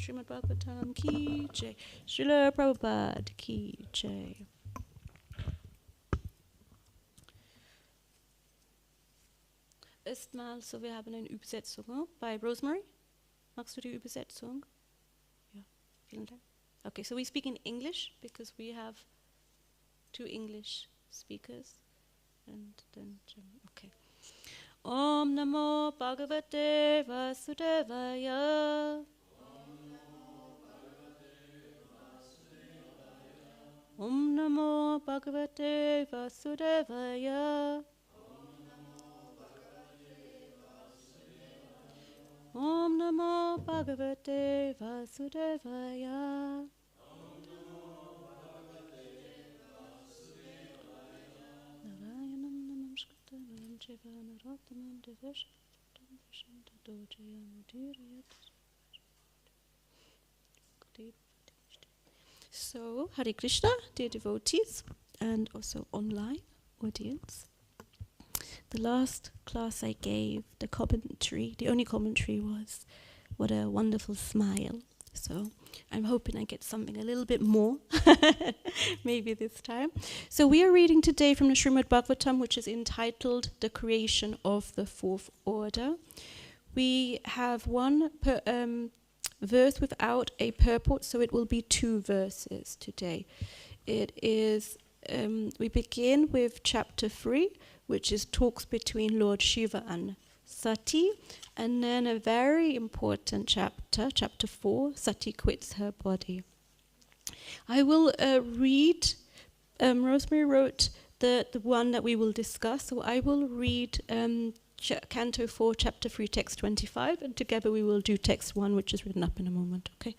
Srimad Bhagavatam ki jai. Srila Prabhupada ki jai. Erstmal, so wir haben eine Übersetzung bei Rosemary. Magst du die Übersetzung? Ja, vielen Dank. Okay, so we speak in English because we have 2 English speakers and then German. Okay. Om Namo Bhagavate Vasudevaya. Om Namo Bhagavate Vasudevaya. Om Namo Bhagavate Vasudevaya. Narayanam Namaskritam Narancheva Narottamam Deveshtam Visham Tadojayam Udirayat. So, Hare Krishna, dear devotees, and also online audience. The last class I gave, the only commentary was, what a wonderful smile So I'm hoping I get something a little bit more, maybe this time. So we are reading today from the Srimad Bhagavatam, which is entitled The Creation of the Fourth Order. We have one verse without a purport, so it will be 2 verses today. It is, we begin with chapter 3, which is talks between Lord Shiva and Sati, and then a very important chapter, chapter 4, Sati quits her body. I will read, Rosemary wrote the one that we will discuss, so I will read Canto 4, Chapter 3, Text 25, and together we will do Text 1, which is written up in a moment, okay?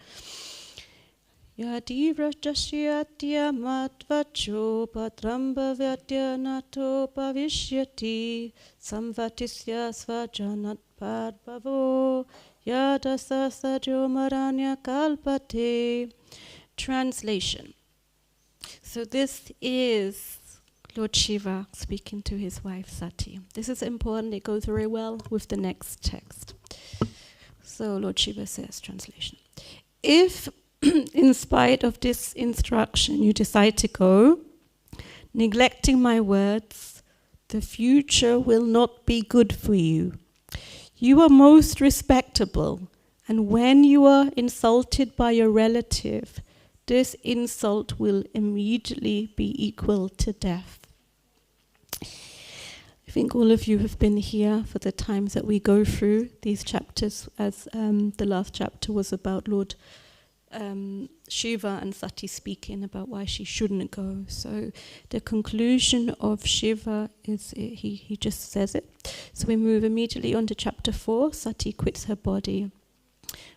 Yadivra jashyatya matvacho patramba vyatya nato pavishyati samvatisya svajanat padbhavo yadasa sajo maranya kalpate. Translation. So this is Lord Shiva speaking to his wife Sati. This is important, it goes very well with the next text. So Lord Shiva says, translation. If in spite of this instruction you decide to go, neglecting my words, the future will not be good for you. You are most respectable, and when you are insulted by your relative, this insult will immediately be equal to death. I think all of you have been here for the times that we go through these chapters, as the last chapter was about Lord Shiva and Sati speaking about why she shouldn't go. So the conclusion of Shiva is, he just says it. So we move immediately on to chapter 4, Sati quits her body.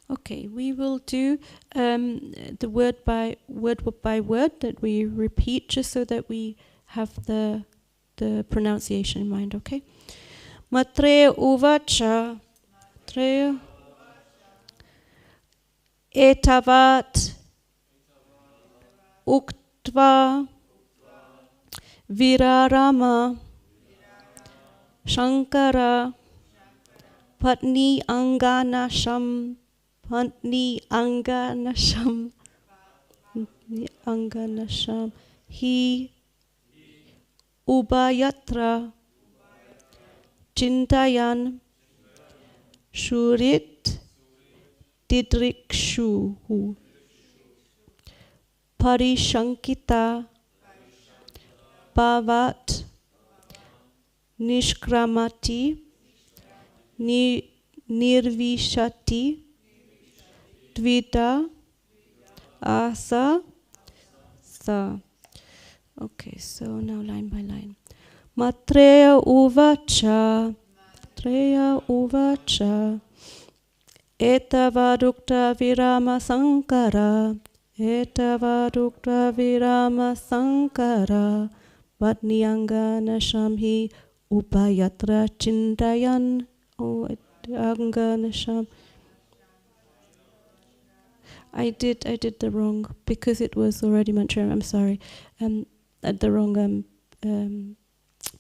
Okay, we will do the word by word that we repeat, just so that we have the pronunciation in mind, okay? Matre uvacha, tre etavat uktva virarama shankara patni anganasham hi ubayatra chintayan shurit didrikshu parishankita bhavat nishkramati nirvishati dvita asa sa. Okay, so now line by line. Matreya uvacha etavadukta virama sankara patniyangana shamhi upayatra chintayan angana sham. I did the wrong, because it was already mantra. I'm sorry, at the wrong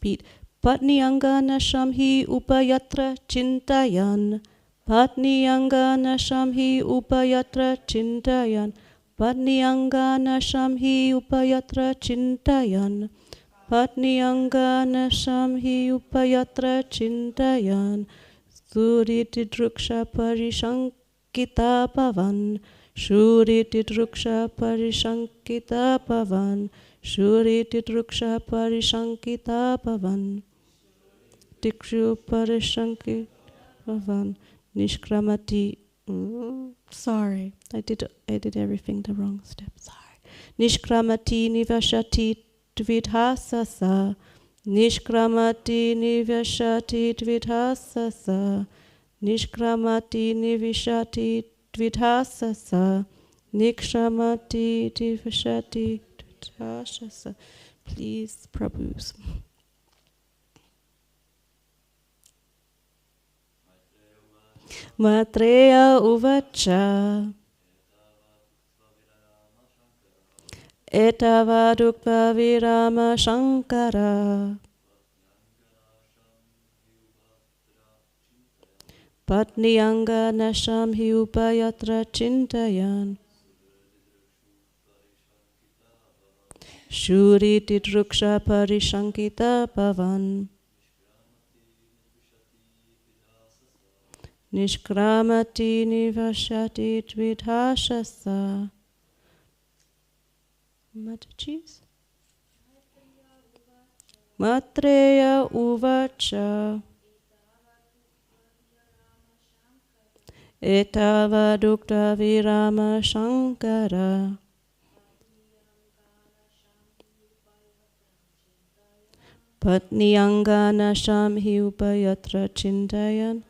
beat. Patni angana shamhi upayatra chintayan. Patni angana shamhi upayatra chintayan. Patni angana shamhi upayatra chintayan. Patni angana shamhi upayatra chintayan. Suriti druksha parishankita pavan. Shuriti druksha parishankita pavan. Shuriti druksha parishankita pavan. Dikshu parishankita pavan. Nishkramati. Sorry, I did everything the wrong step. Sorry. Nishkramati nivashati dvidhasasa. Nishkramati nivashati dvidhasasa. Nishkramati nivishati dvidhasasa. Nikshramati divashati dvidhasasa. Please, Prabhus. Matreya uvacha etavadukta virama shankara Patniyanga nasham hi upayatra chintayan. Shuri tidruksha parishankita pavan. Nishkramati nivashati dvidhashasa. Mataji's? Matreya uvacha. Etavadukta virama shankara. Patniyangana sham hi upayatra chintayan.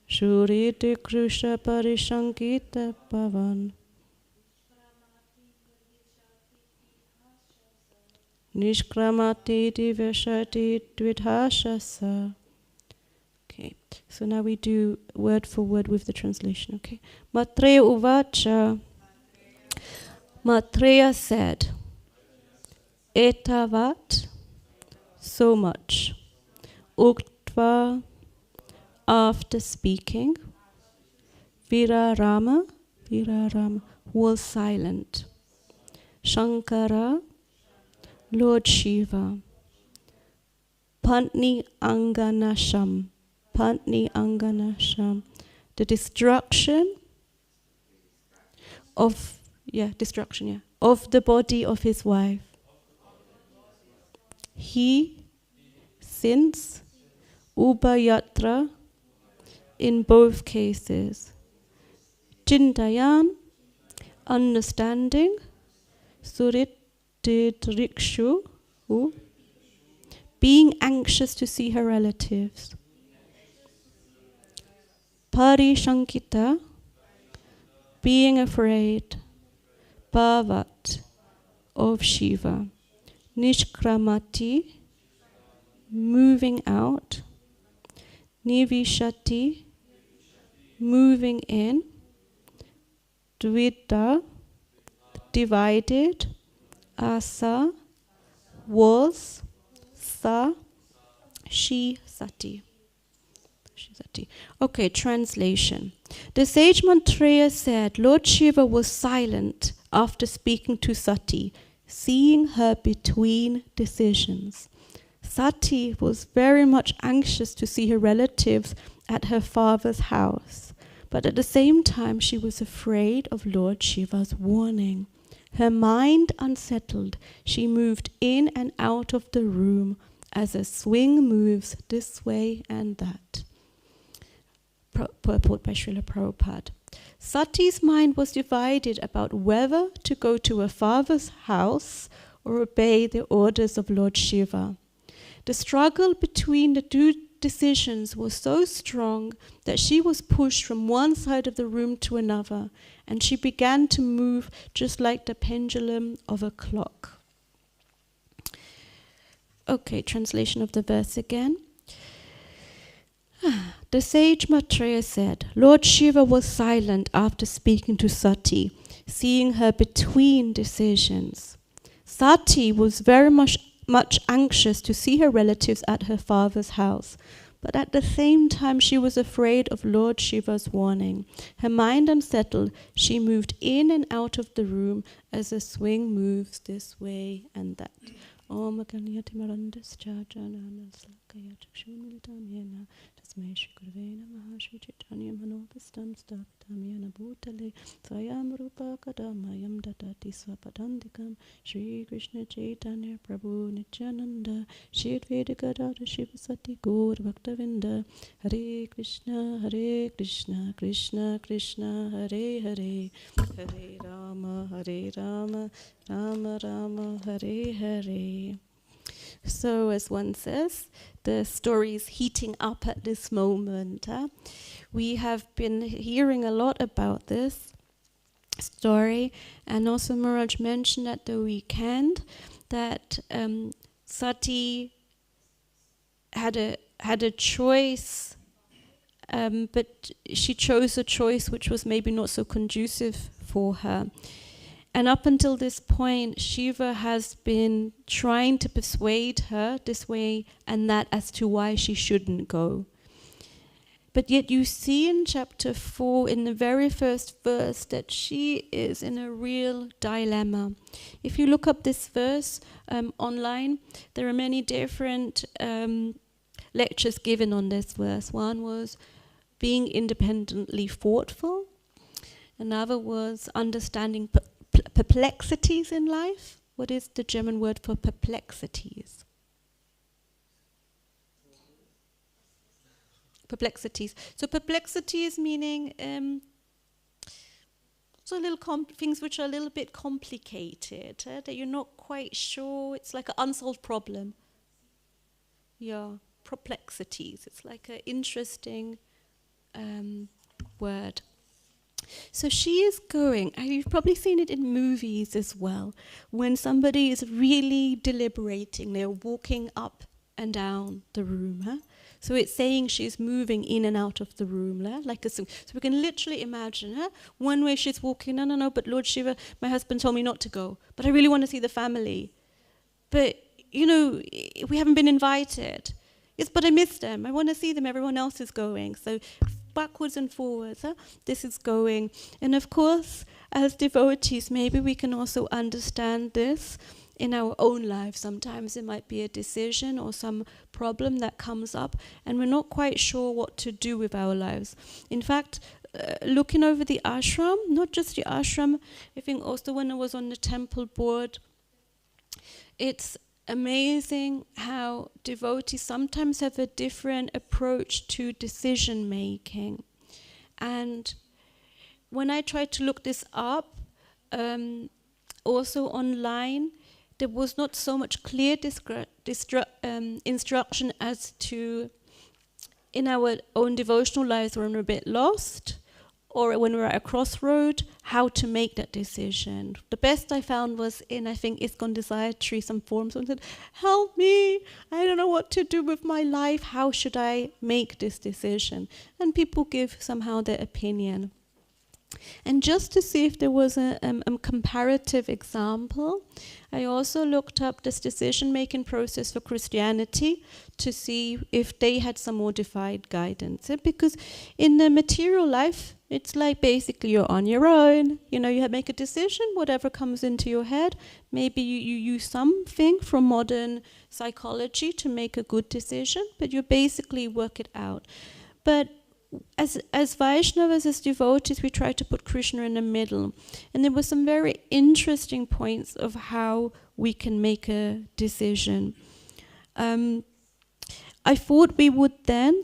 Shuriti krusha parishankita pavan. Nishkramati divashati dvidhashasa. Okay, so now we do word for word with the translation, okay? Matreya uvacha. Matreya said, Etavat, so much. Uktva, after speaking. Virarama, was silent. Shankara, Lord Shiva. Pantni Anganasham, the destruction of the body of his wife. He, since, Ubayatra, in both cases. Chintayan, understanding. Suritidrikshu, being anxious to see her relatives. Parishankita, being afraid. Bhavat, of Shiva. Nishkramati, moving out. Nivishati, moving in. Dvita, divided. Asa, was. Sa, she, sati. Okay, translation. The sage Maitreya said, Lord Shiva was silent after speaking to Sati, seeing her between decisions. Sati was very much anxious to see her relatives at her father's house, but at the same time she was afraid of Lord Shiva's warning. Her mind unsettled, she moved in and out of the room as a swing moves this way and that. Purport by Srila Prabhupada. Sati's mind was divided about whether to go to her father's house or obey the orders of Lord Shiva. The struggle between the two decisions was so strong that she was pushed from one side of the room to another, and she began to move just like the pendulum of a clock. Okay, translation of the verse again. The sage Maitreya said, Lord Shiva was silent after speaking to Sati, seeing her between decisions. Sati was very much anxious to see her relatives at her father's house, but at the same time she was afraid of Lord Shiva's warning. Her mind unsettled, she moved in and out of the room as a swing moves this way and that. Om Ganiyati Marandascha Janana Slakaya Chakshumiltam Yena Tasmai Shrikurve Namaha Shri Chaitanya Manopistam Staptam Yena Bhutale Swayam Rupa Kadamayam Datati Swapadandikam Shri Krishna Chaitanya Prabhu Nityananda Shri Advaita Gadadhara Shivasati Gaur Bhaktavinda Hare Krishna Krishna Krishna Hare Hare Hare Rama Rama Rama Hare Hare. So as one says, the story is heating up at this moment. We have been hearing a lot about this story, and also Maharaj mentioned at the weekend that Sati had a choice, but she chose a choice which was maybe not so conducive for her. And up until this point, Shiva has been trying to persuade her this way and that as to why she shouldn't go. But yet you see in chapter 4, in the very first verse, that she is in a real dilemma. If you look up this verse online, there are many different lectures given on this verse. One was being independently thoughtful. Another was understanding perplexities in life. What is the German word for perplexities? Perplexities. So perplexities meaning so little things which are a little bit complicated, that you're not quite sure. It's like an unsolved problem. Yeah, perplexities. It's like an interesting word. So she is going, you've probably seen it in movies as well, when somebody is really deliberating, they're walking up and down the room. So it's saying she's moving in and out of the room, like a so we can literally imagine one way she's walking, no, but Lord Shiva, my husband told me not to go, but I really want to see the family. But, we haven't been invited. Yes, but I missed them. I want to see them. Everyone else is going. So backwards and forwards, this is going. And of course, as devotees, maybe we can also understand this in our own life. Sometimes it might be a decision or some problem that comes up, and we're not quite sure what to do with our lives. In fact, looking over the ashram, not just the ashram, I think also when I was on the temple board, it's amazing how devotees sometimes have a different approach to decision making. And when I tried to look this up, also online, there was not so much clear instruction as to, in our own devotional lives when we're a bit lost, or when we're at a crossroad, how to make that decision. The best I found was in, I think, ISKCON Desire Tree, some forums. Someone said, help me, I don't know what to do with my life, how should I make this decision? And people give somehow their opinion. And just to see if there was a comparative example, I also looked up this decision-making process for Christianity to see if they had some modified guidance. Because in the material life, it's like basically you're on your own. You make a decision, whatever comes into your head. Maybe you use something from modern psychology to make a good decision, but you basically work it out. But as Vaishnavas, as devotees, we try to put Krishna in the middle. And there were some very interesting points of how we can make a decision. I thought we would then,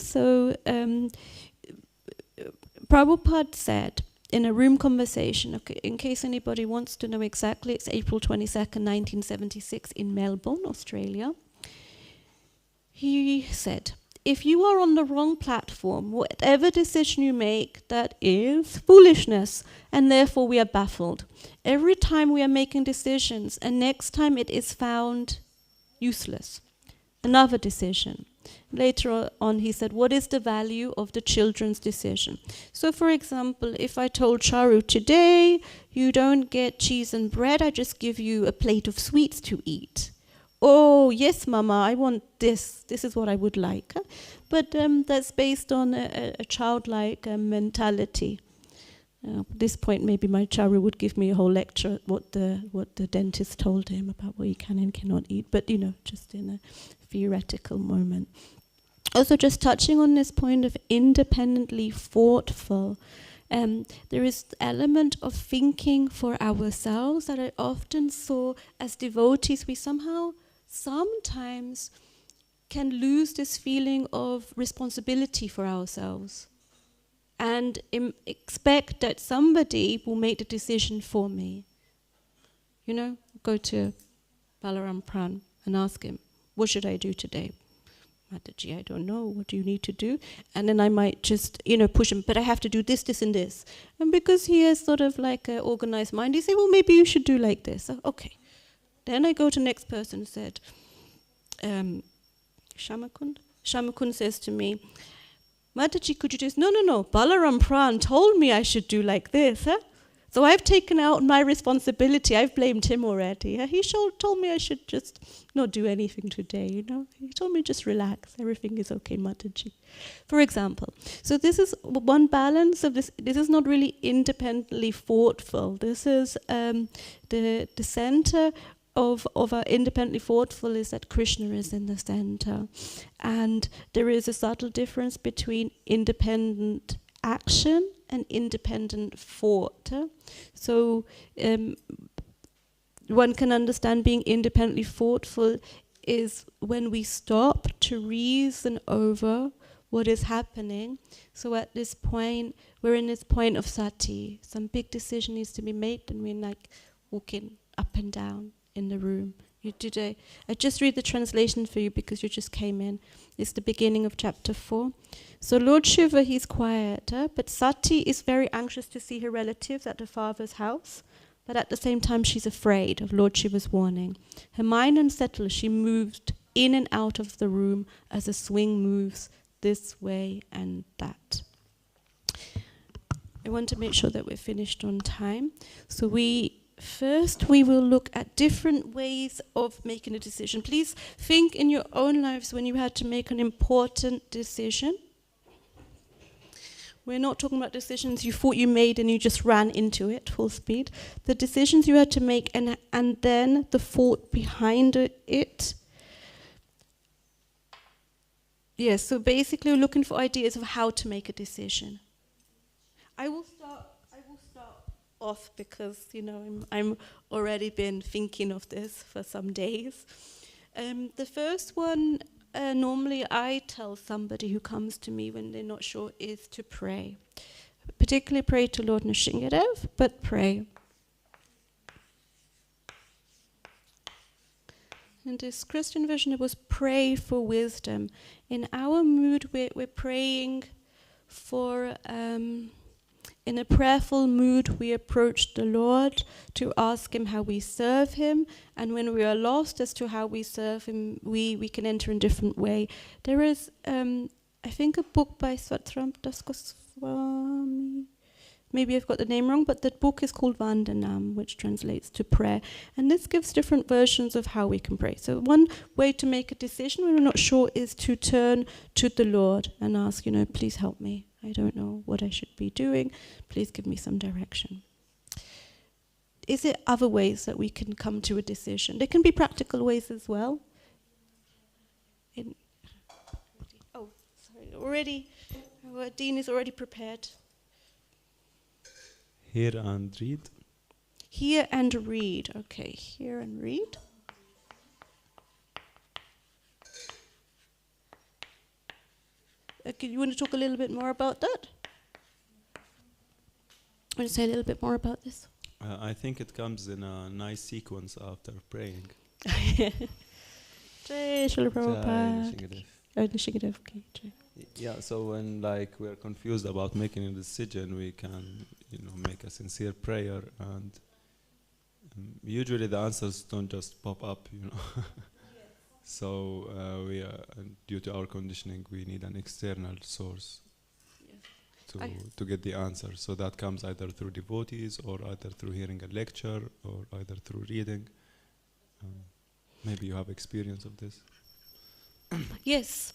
Prabhupada said in a room conversation, okay, in case anybody wants to know exactly, it's April 22nd, 1976 in Melbourne, Australia. He said, if you are on the wrong platform, whatever decision you make, that is foolishness, and therefore we are baffled. Every time we are making decisions, and next time it is found useless. Another decision. Later on he said, what is the value of the children's decision? So for example, if I told Charu, today you don't get cheese and bread, I just give you a plate of sweets to eat. Oh, yes, Mama, I want this. This is what I would like. But that's based on a childlike mentality. At this point, maybe my Charu would give me a whole lecture at what the dentist told him about what he can and cannot eat. But, just in a theoretical moment. Also, just touching on this point of independently thoughtful, there is the element of thinking for ourselves that I often saw as devotees. We sometimes can lose this feeling of responsibility for ourselves and expect that somebody will make the decision for me. Go to Balaram Pran and ask him, what should I do today? Mataji, I don't know, what do you need to do? And then I might just, push him, but I have to do this, this, and this. And because he has sort of like an organized mind, he say, well, maybe you should do like this. Okay. Then I go to the next person and said, Shamakund? Shamakund says to me, Mataji, could you just, no, Balaram Pran told me I should do like this, So I've taken out my responsibility. I've blamed him already. He told me I should just not do anything today, you know. He told me just relax. Everything is okay, Mataji. For example. So this is one balance of this. This is not really independently thoughtful. This is the center of our independently thoughtful is that Krishna is in the center. And there is a subtle difference between independent action and independent thought. So one can understand being independently thoughtful is when we stop to reason over what is happening. So at this point, we're in this point of sati. Some big decision needs to be made and we're like walking up and down in the room. I just read the translation for you because you just came in. It's the beginning of chapter 4. So Lord Shiva, he's quiet, but Sati is very anxious to see her relatives at her father's house, but at the same time she's afraid of Lord Shiva's warning. Her mind unsettled, she moved in and out of the room as a swing moves this way and that. I want to make sure that we're finished on time. So First, we will look at different ways of making a decision. Please think in your own lives when you had to make an important decision. We're not talking about decisions you thought you made and you just ran into it full speed. The decisions you had to make and then the thought behind it. Yes, so basically we're looking for ideas of how to make a decision. I will start off because, you know, I'm already been thinking of this for some days. The first one, normally I tell somebody who comes to me when they're not sure, is to pray. Particularly pray to Lord Nrsimhadev, but pray. In this Christian version, it was pray for wisdom. In our mood, we're praying for... in a prayerful mood, we approach the Lord to ask Him how we serve Him. And when we are lost as to how we serve Him, we can enter in a different way. There is, I think, a book by Svatram Das Goswami. Maybe I've got the name wrong, but that book is called Vandanam, which translates to prayer. And this gives different versions of how we can pray. So one way to make a decision when we're not sure is to turn to the Lord and ask, you know, please help me. I don't know what I should be doing. Please give me some direction. Is there other ways that we can come to a decision? There can be practical ways as well. Our Dean is already prepared. Hear and read. Hear and read. Okay, hear and read. You want to talk a little bit more about that? Want to say a little bit more about this? I think it comes in a nice sequence after praying. Jai Srila Prabhupada. Nrsimhadev. Okay, Jai. Yeah, so when we're confused about making a decision, we can, make a sincere prayer, and usually the answers don't just pop up, So due to our conditioning, we need an external source to get the answer. So that comes either through devotees, or either through hearing a lecture, or either through reading. Maybe you have experience of this. Yes,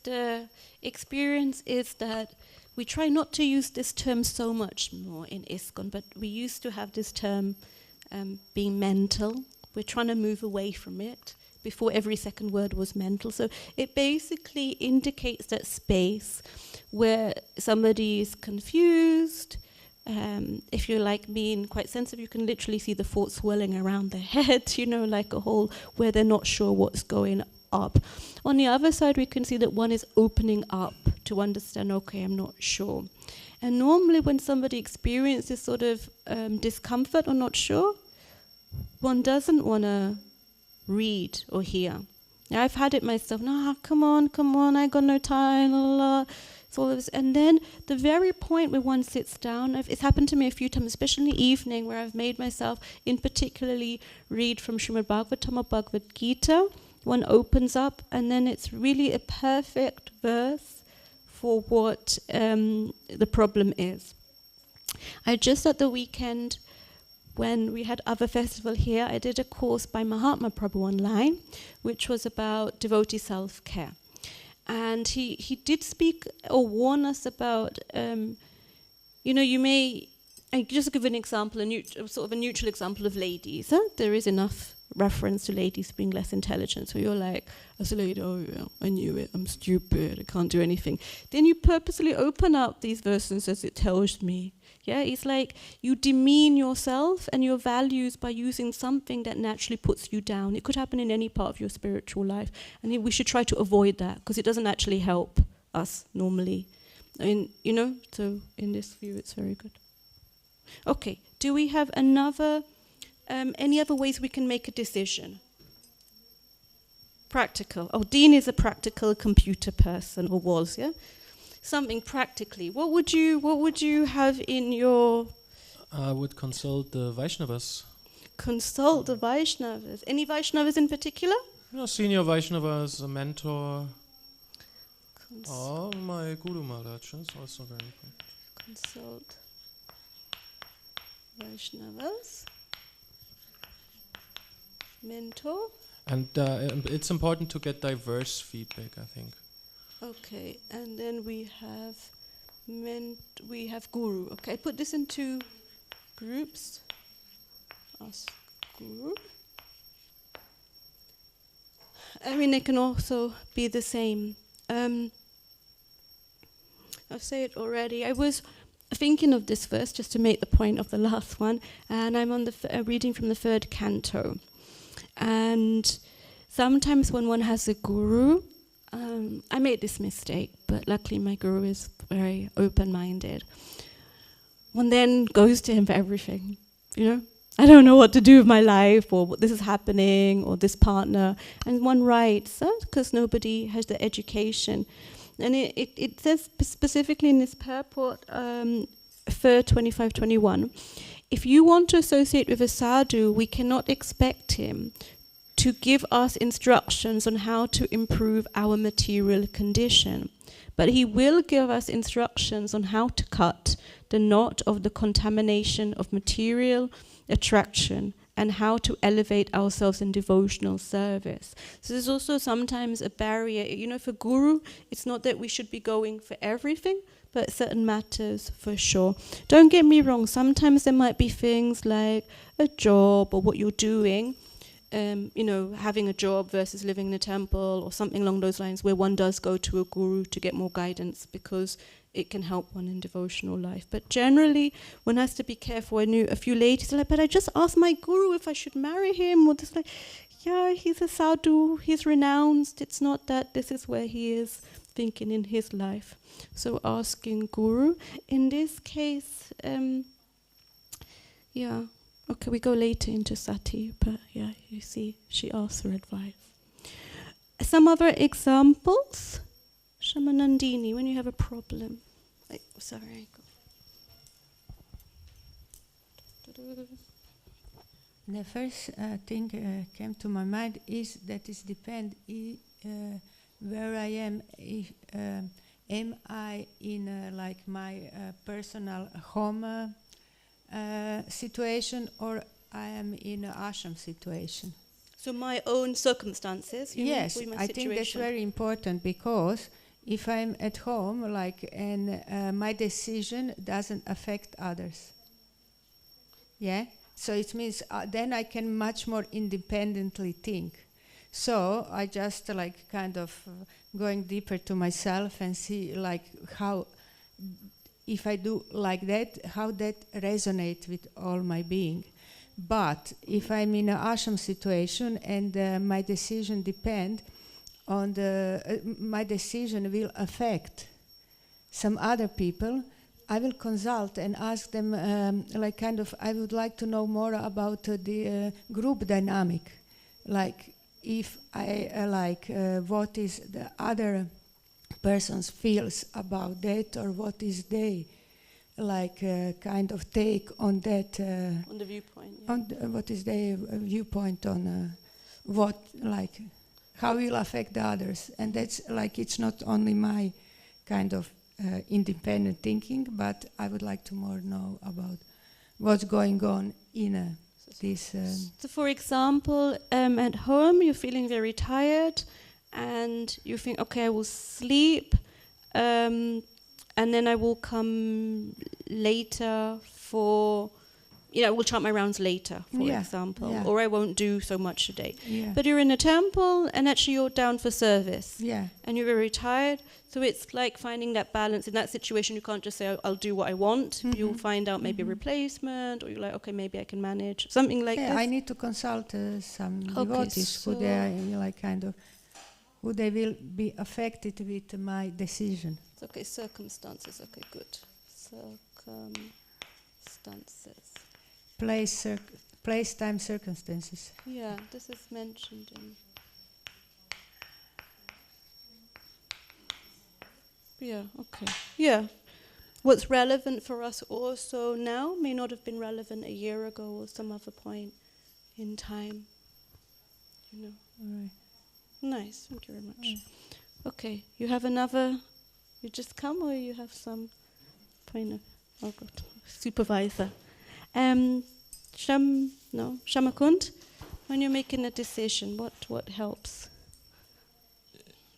the experience is that we try not to use this term so much more in ISKCON, but we used to have this term being mental. We're trying to move away from it. Before, every second word was mental. So it basically indicates that space where somebody is confused. If you're like me and quite sensitive, you can literally see the thoughts swirling around their head, like a hole where they're not sure what's going up. On the other side, we can see that one is opening up to understand, okay, I'm not sure. And normally when somebody experiences sort of discomfort or not sure, one doesn't want to read or hear. I've had it myself. No, come on, I got no time. It's all of this. And then the very point where one sits down, it's happened to me a few times, especially in the evening, where I've made myself in particularly read from Srimad Bhagavatam or Bhagavad Gita. One opens up, and then it's really a perfect verse for what the problem is. I just at the weekend, when we had other festival here, I did a course by Mahatma Prabhu online, which was about devotee self-care. And he did speak or warn us about, you may, I just give an example, sort of a neutral example of ladies. There is enough reference to ladies being less intelligent. So you're like, as a lady, oh yeah, I knew it, I'm stupid, I can't do anything. Then you purposely open up these verses as it tells me. Yeah, it's like you demean yourself and your values by using something that naturally puts you down. It could happen in any part of your spiritual life. And we should try to avoid that because it doesn't actually help us normally. So in this view, it's very good. Okay, do we have any other ways we can make a decision? Practical. Oh, Dean is a practical computer person, or was, yeah? Something practically. What would you have in your... I would consult the Vaishnavas. Consult the Vaishnavas. Any Vaishnavas in particular? Senior Vaishnavas, a mentor. My Guru Maharaj is also very important. Consult Vaishnavas. Mentor. And it's important to get diverse feedback, I think. Okay, and then we have Guru. Okay, put this into groups. Ask Guru. I mean, it can also be the same. I've said it already. I was thinking of this verse just to make the point of the last one, and I'm on the reading from the 3rd canto. And sometimes when one has a guru, I made this mistake, but luckily my guru is very open-minded. One then goes to him for everything, I don't know what to do with my life, or what this is happening, or this partner. And one writes, because nobody has the education. And it says specifically in this purport, 3rd 25-21, if you want to associate with a sadhu, we cannot expect him to give us instructions on how to improve our material condition. But he will give us instructions on how to cut the knot of the contamination of material attraction and how to elevate ourselves in devotional service. So there's also sometimes a barrier. For guru, it's not that we should be going for everything, but certain matters for sure. Don't get me wrong, sometimes there might be things like a job or what you're doing, having a job versus living in a temple or something along those lines where one does go to a guru to get more guidance because it can help one in devotional life. But generally, one has to be careful. I knew a few ladies are like, but I just asked my guru if I should marry him. Or this, like, yeah, he's a sadhu, he's renounced. It's not that this is where he is thinking in his life. So asking guru. In this case, okay, we go later into sati, but yeah, you see, she asks for advice. Some other examples? Shamanandini, when you have a problem. The first thing came to my mind is that it depends where I am. Am I in like my personal home situation, or I am in an ashram situation? So my own circumstances? Yes, I think that's very important, because if I'm at home, and my decision doesn't affect others. Yeah? So it means then I can much more independently think. So I just going deeper to myself and see how, if I do like that, how that resonates with all my being. But if I'm in an ashram situation and my decision depends on my decision will affect some other people, I will consult and ask them, I would like to know more about the group dynamic. If I, what is the other person's feels about that, or what is they, take on that. On the viewpoint. Yeah. What is their viewpoint on how will affect the others. And that's it's not only my kind of independent thinking, but I would like to more know about what's going on in this. So, for example, at home you're feeling very tired, and you think, okay, I will sleep, and then I will come later for, I will chant my rounds later, for example, or I won't do so much today. Yeah. But you're in a temple, and actually you're down for service, and you're very tired. So it's like finding that balance. In that situation, you can't just say, I'll do what I want. You'll find out maybe a replacement, or you're like, okay, maybe I can manage, something like this. I need to consult some devotees who they are like kind of, who they will be affected with my decision. Okay, circumstances. Okay, good. Circumstances. Place, time, circumstances. Yeah, this is mentioned in. Yeah, okay. Yeah. What's relevant for us also now may not have been relevant a year ago or some other point in time. All right. Nice, thank you very much. Okay, you have another, you just come, or you have some point of, oh God, supervisor. Shamakund, when you're making a decision, what helps?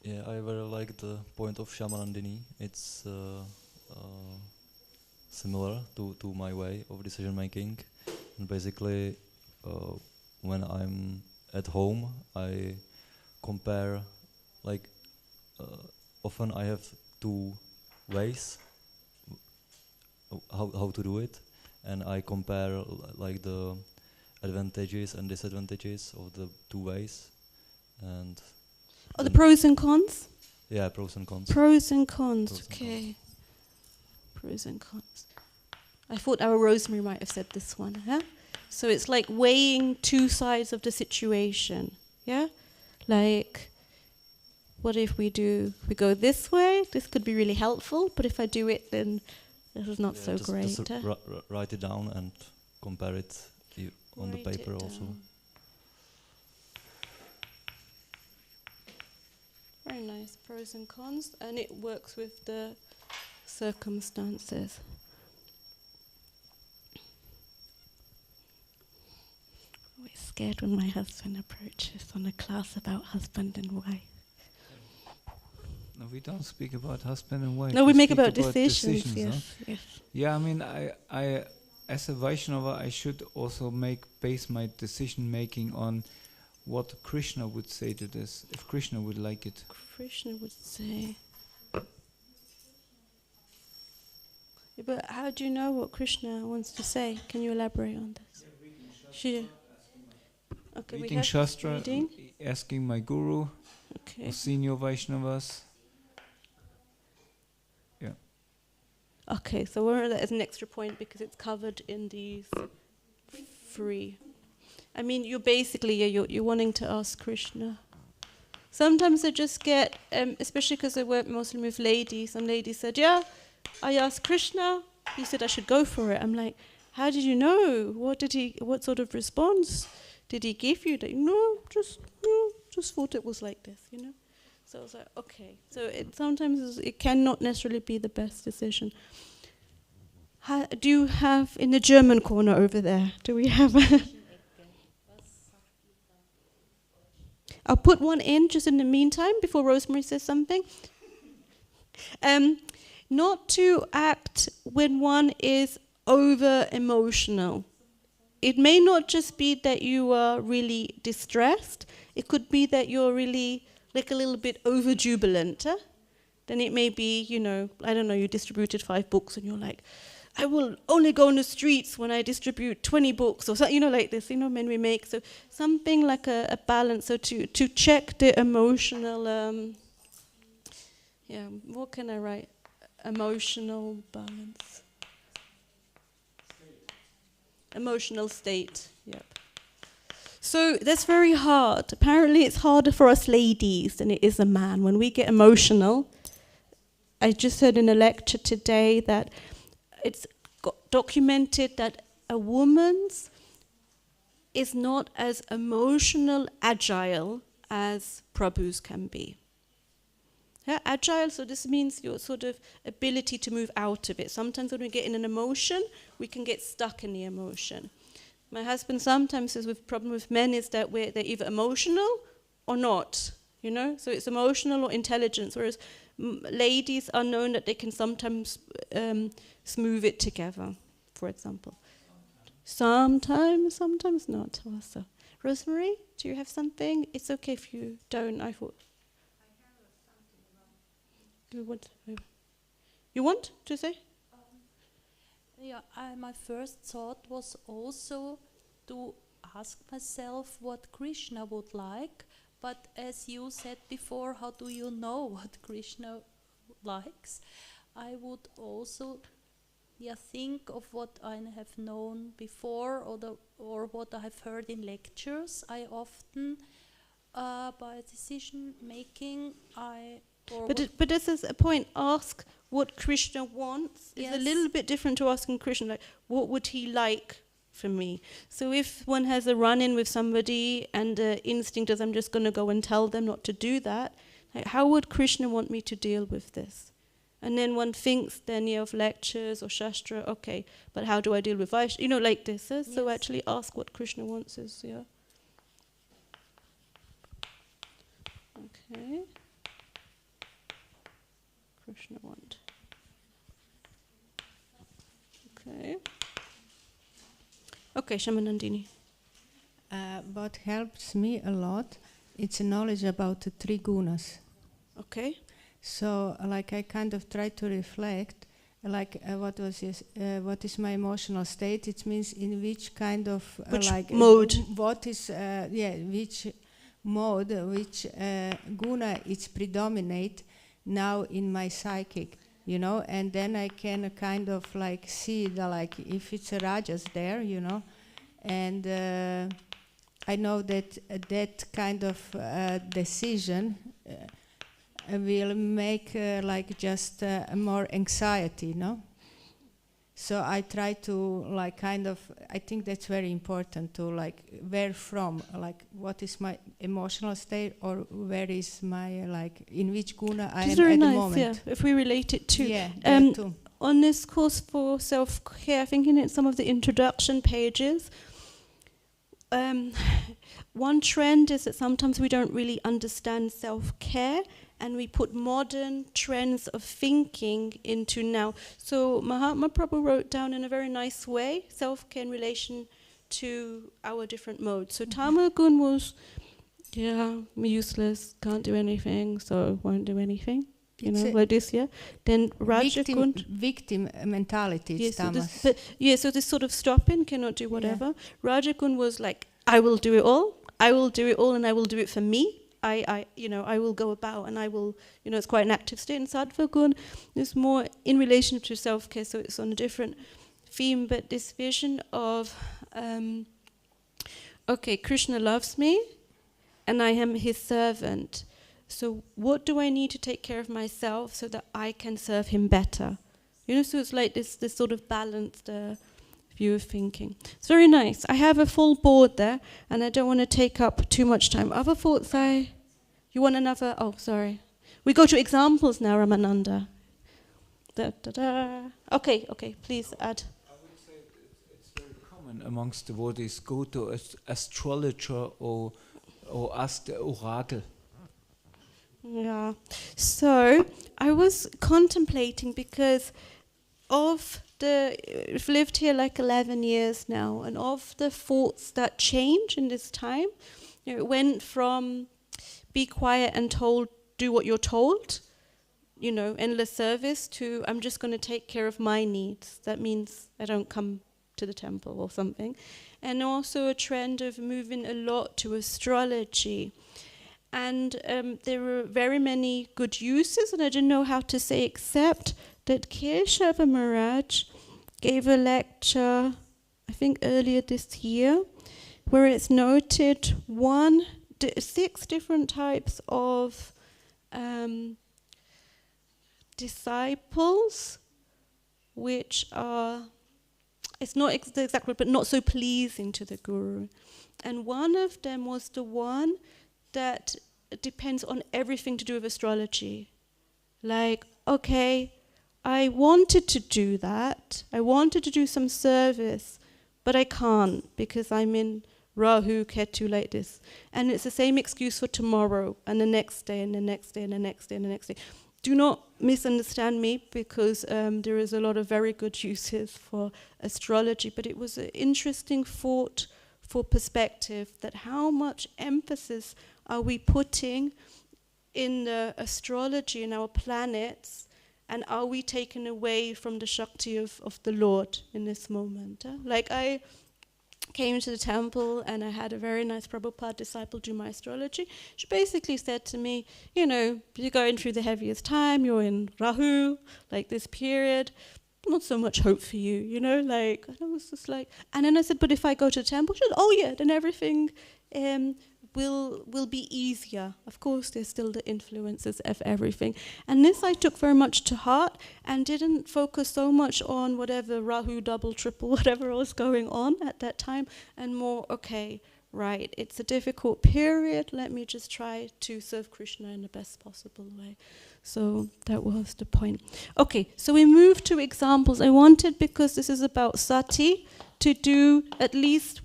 Yeah, I very like the point of Shamanandini. It's similar to my way of decision making. And basically, when I'm at home, I compare, like, often I have two ways how to do it, and I compare like the advantages and disadvantages of the two ways, and the pros and cons? Yeah, pros and cons. Pros and cons, okay. Pros and cons. I thought our Rosemary might have said this one, huh? So it's like weighing two sides of the situation, yeah? Like, what if we go this way? This could be really helpful, but if I do it, then this is not so great. Just write it down and compare it on the paper also. Very nice, pros and cons, and it works with the circumstances. I'm always scared when my husband approaches on a class about husband and wife. No, we don't speak about husband and wife. No, we make about decisions. Yes, yes. Yeah, I mean, I as a Vaishnava, I should also base my decision making on what Krishna would say to this, if Krishna would like it. Krishna would say. Yeah, but how do you know what Krishna wants to say? Can you elaborate on this? Okay, reading Shastra, asking my guru, or senior Vaishnavas. Yeah. Okay, so we'll remember that as an extra point because it's covered in these three. I mean, you're basically, you're wanting to ask Krishna. Sometimes I just get, especially because I work mostly with ladies, some ladies said, yeah, I asked Krishna, he said I should go for it. I'm like, how did you know? What sort of response did he give you? Just thought it was like this, you know? So I was like, okay. So sometimes it cannot necessarily be the best decision. Do you have, in the German corner over there, do we have I'll put one in just in the meantime before Rosemary says something. Not to act when one is over emotional. It may not just be that you are really distressed. It could be that you're really like a little bit over jubilant. Huh? Then it may be, I don't know, you distributed 5 books and you're like, I will only go on the streets when I distribute 20 books or something, like this, men we make. So something like a balance, so to check the emotional, what can I write? Emotional balance. Emotional state, yep. So that's very hard. Apparently it's harder for us ladies than it is a man. When we get emotional, I just heard in a lecture today that it's documented that a woman's is not as emotional agile as Prabhu's can be. Yeah, agile, so this means your sort of ability to move out of it. Sometimes when we get in an emotion, we can get stuck in the emotion. My husband sometimes says with problem with men is that they're either emotional or not, you know? So it's emotional or intelligence, whereas ladies are known that they can sometimes smooth it together, for example. Sometimes not also. Rosemary, do you have something? It's okay if you don't, I thought. You want to say? Yeah, my first thought was also to ask myself what Krishna would like, but as you said before, how do you know what Krishna likes? I would also think of what I have known before or what I have heard in lectures. I often, by decision making, But this is a point. Ask what Krishna wants. Yes. It's a little bit different to asking Krishna, like, what would he like from me? So if one has a run-in with somebody and the instinct is I'm just going to go and tell them not to do that, like, how would Krishna want me to deal with this? And then one thinks then of lectures or Shastra, okay, but how do I deal with Vaishnav? You know, like this. Yes. So actually ask what Krishna wants is, yeah. Okay. Krishna want. Okay. Okay, Shamanandini. What helps me a lot, it's a knowledge about the three gunas. Okay. So, like, I kind of try to reflect, like, what is my emotional state? It means in which kind of which like mode? What is which mode, which guna is predominate now in my psychic, you know, and then I can kind of like see the, like, if it's a rajas there, you know, and I know that that kind of decision will make like just more anxiety, no? So I try to like kind of, I think that's very important to like where from, like what is my emotional state or where is my like in which guna I am very at nice, the moment. Yeah, if we relate it to. Yeah, that too. On this course for self-care, I think in some of the introduction pages, one trend is that sometimes we don't really understand self-care and we put modern trends of thinking into now. So Mahatma Prabhu wrote down in a very nice way self-care in relation to our different modes. So Tamagun was, I'm useless, can't do anything, so won't do anything. You know, like this, yeah. Then Rajagun, victim mentality is tamas. So this sort of stopping, cannot do whatever. Yeah. Rajagun was like, I will do it all, and I will do it for me. I will go about and I will, it's quite an active state. And Sattva Gun is more in relation to self-care, so it's on a different theme, but this vision of, Krishna loves me and I am his servant. So what do I need to take care of myself so that I can serve him better? So it's like this sort of balanced view of thinking. It's very nice. I have a full board there, and I don't want to take up too much time. Other thoughts? You want another? Oh, sorry. We go to examples now, Ramananda. Okay, please add. I would say it's very common amongst devotees go to astrologer or ask the oracle. Yeah. So I was contemplating because I've lived here like 11 years now, and of the thoughts that change in this time, it went from be quiet and told, do what you're told, endless service, to I'm just going to take care of my needs. That means I don't come to the temple or something. And also a trend of moving a lot to astrology. And there were very many good uses, and I didn't know how to say except that Keshava Maharaj gave a lecture, I think earlier this year, where it's noted 6 different types of disciples, which are, it's not the exact word, but not so pleasing to the Guru. And one of them was the one that depends on everything to do with astrology. Like, okay, I wanted to do that. I wanted to do some service, but I can't because I'm in Rahu, Ketu like this. And it's the same excuse for tomorrow and the next day and the next day and the next day and the next day. Do not misunderstand me because there is a lot of very good uses for astrology, but it was an interesting thought for perspective that how much emphasis are we putting in the astrology in our planets, and are we taken away from the Shakti of the Lord in this moment? Like I came to the temple and I had a very nice Prabhupada disciple do my astrology. She basically said to me, you know, you're going through the heaviest time, you're in Rahu, like this period, not so much hope for you, you know, like, and I was just like, and then I said, but if I go to the temple, she said, oh yeah, then everything will be easier. Of course, there's still the influences of everything. And this I took very much to heart and didn't focus so much on whatever Rahu, double, triple, whatever was going on at that time, and more, okay, right, it's a difficult period, let me just try to serve Krishna in the best possible way. So that was the point. Okay, so we move to examples. I wanted, because this is about sati, to do at least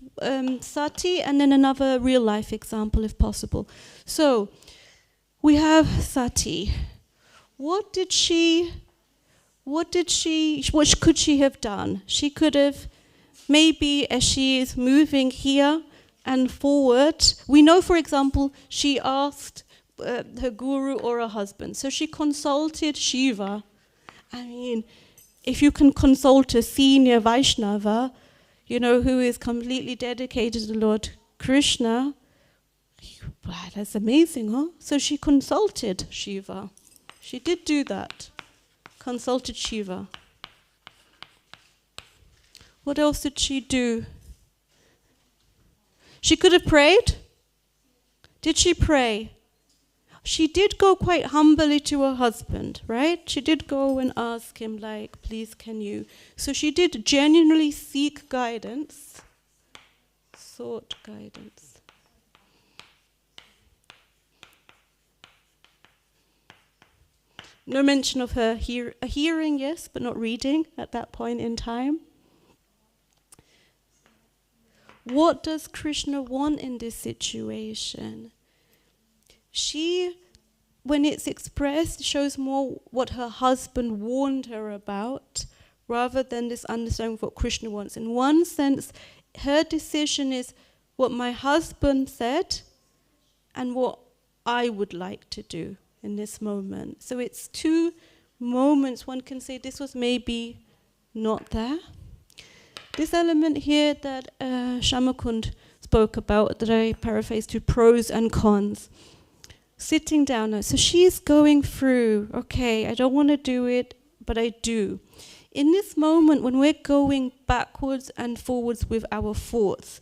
sati and then another real life example if possible. So we have sati. What could she have done? She could have, maybe as she is moving here and forward, we know, for example, she asked her guru or her husband. So she consulted Shiva. I mean, if you can consult a senior Vaishnava, you know, who is completely dedicated to Lord Krishna, wow, that's amazing, huh? So she consulted Shiva. She did do that. Consulted Shiva. What else did she do? She could have prayed. Did she pray? She did go quite humbly to her husband, right? She did go and ask him, like, please, can you? So she did genuinely seek guidance, sought guidance. No mention of her hearing, yes, but not reading at that point in time. What does Krishna want in this situation? She, when it's expressed, shows more what her husband warned her about, rather than this understanding of what Krishna wants. In one sense, her decision is what my husband said and what I would like to do in this moment. So it's two moments. One can say this was maybe not there. This element here that Shamakund spoke about, that I paraphrased to pros and cons. Sitting down now. So she's going through, okay, I don't want to do it, but I do. In this moment, when we're going backwards and forwards with our thoughts,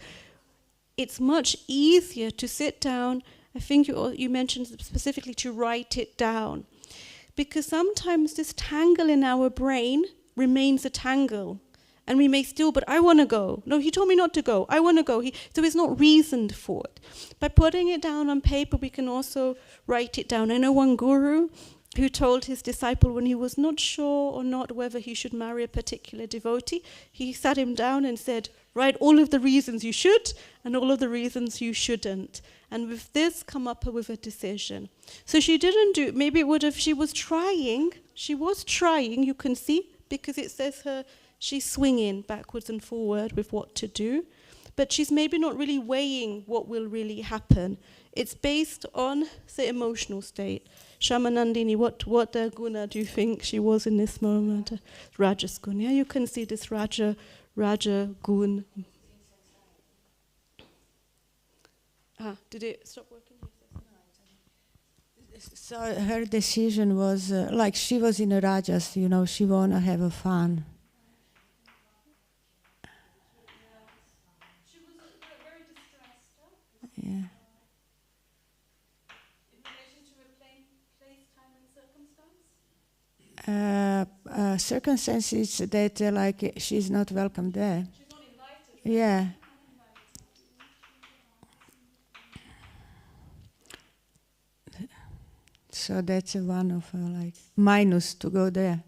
it's much easier to sit down. I think you mentioned specifically to write it down. Because sometimes this tangle in our brain remains a tangle. And we may still, but I want to go. No, he told me not to go. I want to go. So it's not reasoned for it. By putting it down on paper, we can also write it down. I know one guru who told his disciple when he was not sure or not whether he should marry a particular devotee, he sat him down and said, write all of the reasons you should and all of the reasons you shouldn't. And with this, come up with a decision. So she didn't do, maybe it would have, she was trying, you can see, because it says her, she's swinging backwards and forward with what to do, but she's maybe not really weighing what will really happen. It's based on the emotional state. Shamanandini, what guna do you think she was in this moment? Rajas gun, yeah, you can see this Raja gun. Did it stop working? So her decision was, like she was in a Rajas, you know, she wanna have a fun. Yeah. In relation to a place, time, and circumstance? Circumstances that like she's not welcome there. She's not invited. Yeah. So that's one of like minus to go there.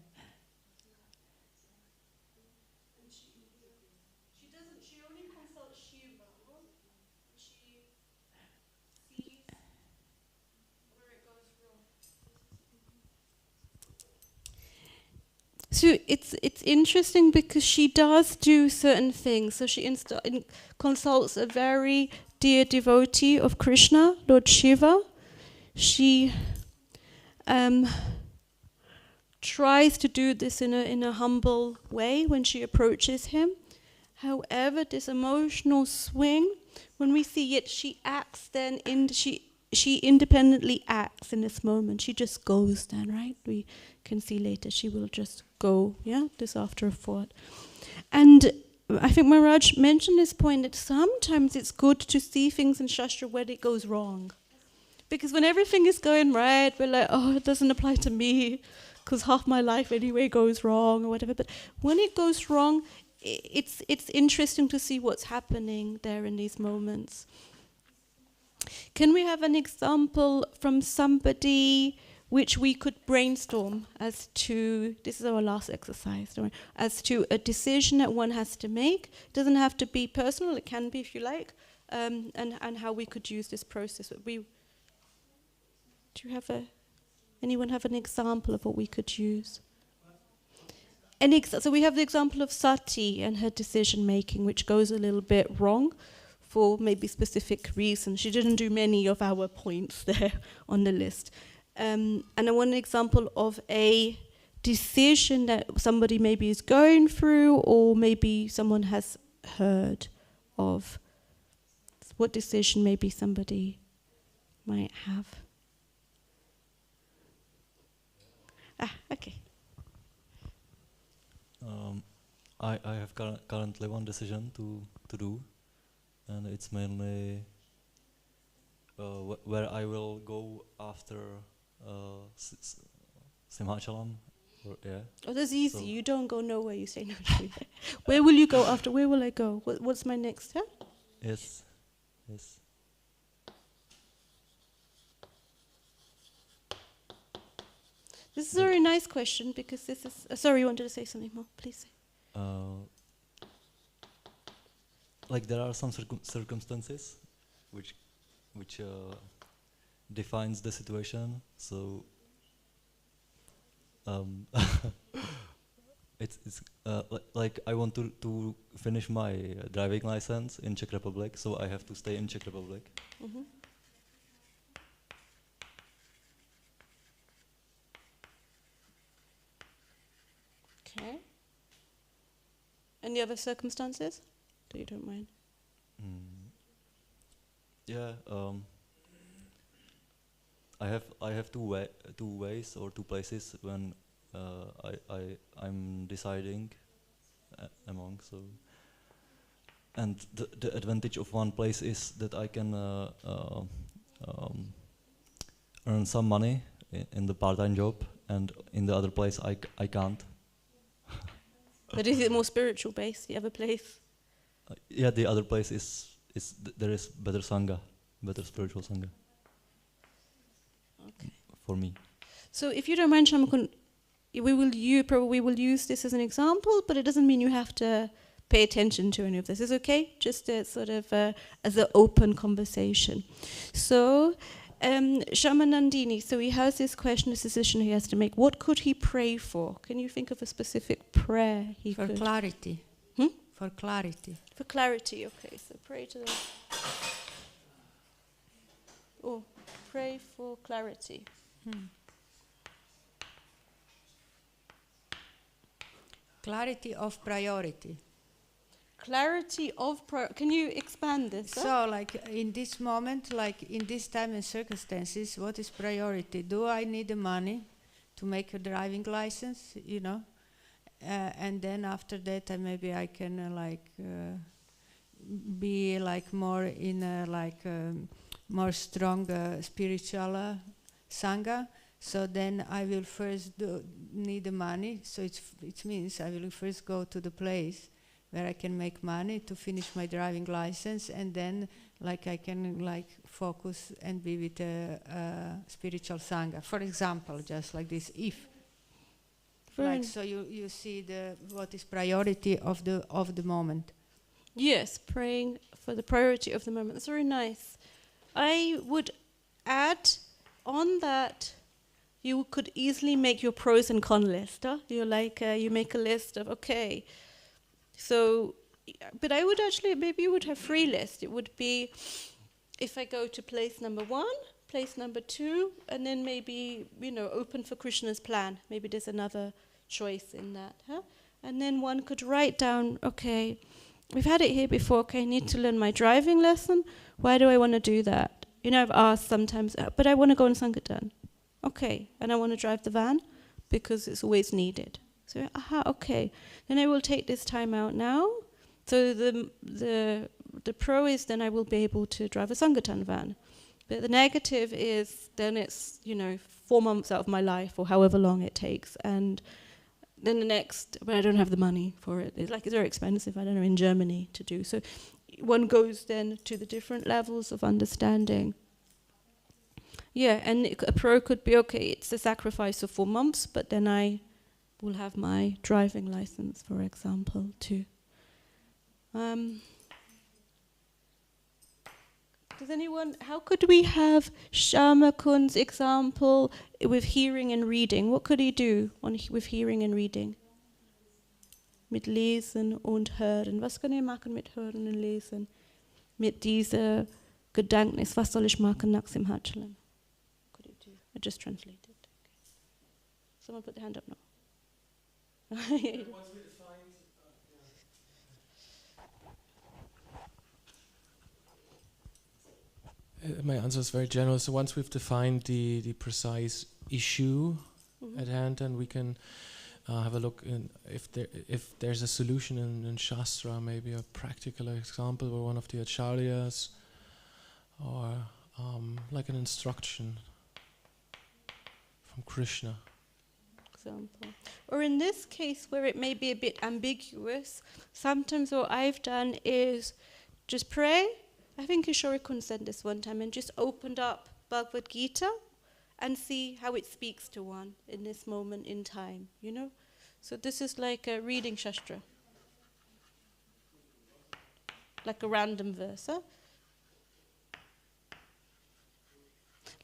She only consults Shiva. She sees where it goes wrong. So it's interesting because she does do certain things. So she consults a very dear devotee of Krishna, Lord Shiva. She tries to do this in a humble way when she approaches him. However, this emotional swing, when we see it, she acts then she independently acts in this moment. She just goes then, right? We can see later she will just go, this after a thought. And I think Maharaj mentioned this point that sometimes it's good to see things in Shastra where it goes wrong. Because when everything is going right, we're like, oh, it doesn't apply to me, because half my life anyway goes wrong or whatever. But when it goes wrong, it's interesting to see what's happening there in these moments. Can we have an example from somebody which we could brainstorm as to, this is our last exercise, don't worry, as to a decision that one has to make? It doesn't have to be personal, it can be if you like, and how we could use this process. Do you have anyone have an example of what we could use? So we have the example of Sati and her decision making, which goes a little bit wrong for maybe specific reasons. She didn't do many of our points there on the list. And I want an example of a decision that somebody maybe is going through, or maybe someone has heard of. What decision maybe somebody might have. Okay. I have currently one decision to do, and it's mainly where I will go after Simhachalam. Oh, that's easy. So you don't go nowhere. You say no. Where will you go after? Where will I go? What's my next step? Yes. This is a very nice question because this is. Sorry, you wanted to say something more? Please say. Like there are some circumstances which defines the situation. So it's like I want to finish my driving license in Czech Republic, so I have to stay in Czech Republic. Mm-hmm. Okay. Any other circumstances? So you don't mind? Yeah. I have two ways or two places when I'm deciding among. So, and the advantage of one place is that I can earn some money in the part-time job, and in the other place I can't. But is it more spiritual based, the other place? Yeah, the other place is there is better sangha, better spiritual sangha. Okay. For me. So if you don't mind, Shamakun, we will use this as an example, but it doesn't mean you have to pay attention to any of this. It's okay, just a sort of as an open conversation. So, Shamanandini, so he has this question, this decision he has to make. What could he pray for? Can you think of a specific prayer he could? For clarity. For clarity. For clarity, okay. So pray to the... Oh, pray for clarity. Clarity of priority. Clarity of can you expand this? So, like in this moment, like in this time and circumstances, what is priority? Do I need the money to make a driving license? You know, and then after that, maybe I can be like more in a more strong spiritual sangha. So then I will first need the money. So it means I will first go to the place where I can make money to finish my driving license, and then like I can like focus and be with a spiritual sangha, for example, just like this. If like, so you see what is priority of the moment. Yes, praying for the priority of the moment. That's very nice. I would add on that you could easily make your pros and con list. Huh? You make a list of, okay, so, but I would actually, maybe you would have 3 lists. It would be, if I go to place number 1, place number 2, and then maybe, open for Krishna's plan. Maybe there's another choice in that. Huh? And then one could write down, okay, we've had it here before, okay, I need to learn my driving lesson. Why do I want to do that? I've asked sometimes, but I want to go on Sankirtan. Okay, and I want to drive the van because it's always needed. So, okay. Then I will take this time out now. So the pro is then I will be able to drive a Sankirtan van. But the negative is then it's, 4 months out of my life or however long it takes. And then the next, but I don't have the money for it. It's very expensive, I don't know, in Germany to do. So one goes then to the different levels of understanding. Yeah, and a pro could be, okay, it's a sacrifice of 4 months, but then I will have my driving license, for example, too. Does anyone, how could we have Shamakun's example with hearing and reading? What could he do with hearing and reading? Mit Lesen und Hören. Was kann ich machen mit Hören und Lesen? Mit dieser Gedanknis, was soll ich machen nach dem Hatscheln? Could he do? I just translated. Okay. Someone put their hand up now. My answer is very general. So once we've defined the precise issue at hand, then we can have a look in if there's a solution in Shastra, maybe a practical example where one of the acharyas, or like an instruction from Krishna. Example. Or in this case where it may be a bit ambiguous, sometimes what I've done is just pray. I think Ishorikun said this one time, and just opened up Bhagavad Gita and see how it speaks to one in this moment in time, So this is like a reading Shastra. Like a random verse, huh?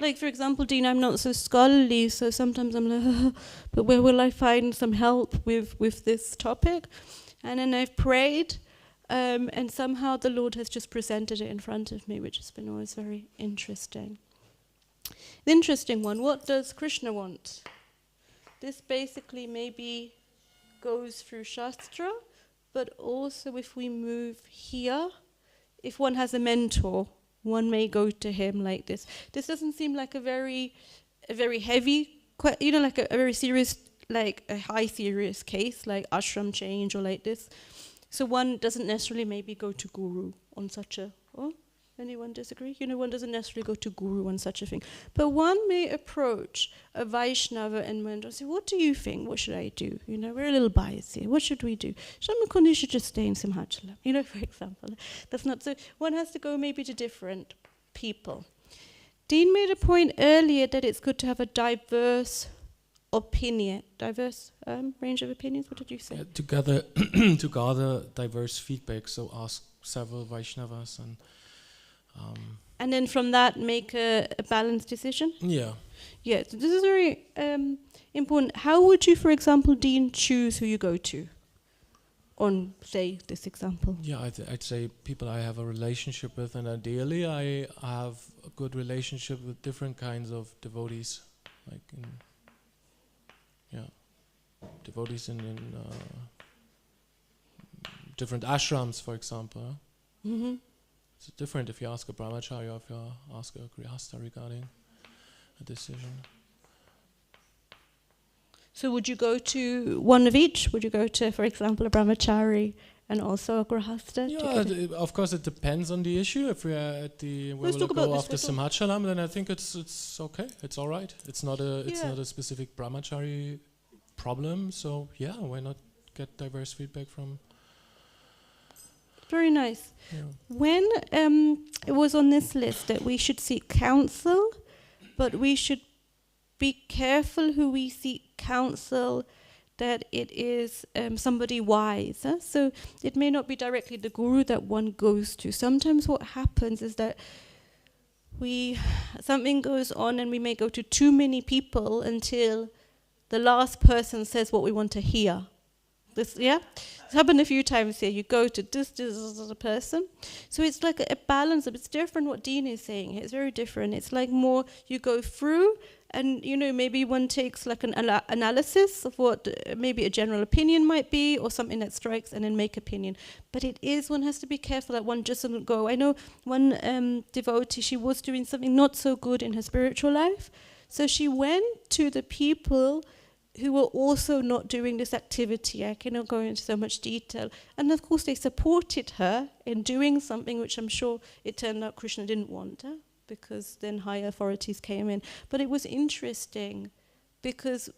Like, for example, Dean, I'm not so scholarly, so sometimes I'm like, but where will I find some help with this topic? And then I've prayed, and somehow the Lord has just presented it in front of me, which has been always very interesting. The interesting one, what does Krishna want? This basically maybe goes through Shastra, but also if we move here, if one has a mentor, one may go to him like this. This doesn't seem like a very heavy, like a very serious, like a high serious case, like ashram change or like this. So one doesn't necessarily maybe go to guru on such a, anyone disagree? One doesn't necessarily go to guru on such a thing. But one may approach a Vaishnava and say, what do you think? What should I do? We're a little biased here. What should we do? Shamakundi should just stay in Simhachalam, for example. That's not so. One has to go maybe to different people. Dean made a point earlier that it's good to have a diverse range of opinions. What did you say? To gather diverse feedback, so ask several Vaishnavas and then from that make a balanced decision? Yeah. Yeah, so this is very important. How would you, for example, Dean, choose who you go to on, say, this example? Yeah, I'd say people I have a relationship with, and ideally I have a good relationship with different kinds of devotees, like devotees in different ashrams, for example. Mm-hmm. It's different if you ask a brahmacharya or if you ask a grihastha regarding a decision. So would you go to one of each? Would you go to, for example, a brahmachari and also a grihastha? Yeah, of course it depends on the issue. If we are at the where we'll go after Simhachalam, then I think it's okay. It's all right. It's not a specific brahmachari problem. So yeah, why not get diverse feedback from Very nice. Yeah. When it was on this list that we should seek counsel, but we should be careful who we seek counsel, that it is somebody wise. So it may not be directly the guru that one goes to. Sometimes what happens is that something goes on and we may go to too many people until the last person says what we want to hear. It's happened a few times here. You go to this person. So it's like a balance. It's different what Dean is saying. It's very different. It's like more you go through and, maybe one takes like an analysis of what maybe a general opinion might be or something that strikes and then make opinion. But one has to be careful that one just doesn't go. I know one devotee, she was doing something not so good in her spiritual life. So she went to the people who were also not doing this activity. I cannot go into so much detail. And of course they supported her in doing something which I'm sure it turned out Krishna didn't want, because then higher authorities came in. But it was interesting because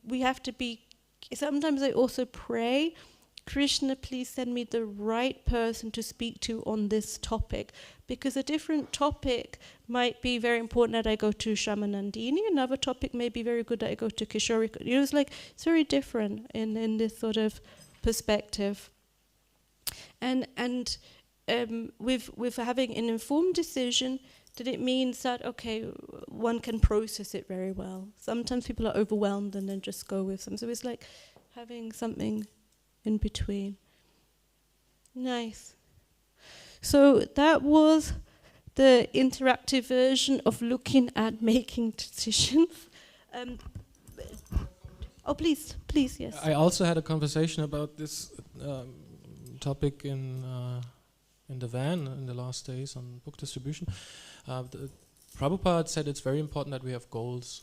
we have to be, sometimes I also pray, Krishna, please send me the right person to speak to on this topic, because a different topic might be very important that I go to Shamanandini, another topic may be very good that I go to Kishori. It's very different in this sort of perspective. And with having an informed decision, that it means that, okay, one can process it very well. Sometimes people are overwhelmed and then just go with them. So it's like having something in between. Nice. So that was the interactive version of looking at making decisions. Please, yes. I also had a conversation about this topic in the van in the last days on book distribution. Prabhupada said it's very important that we have goals.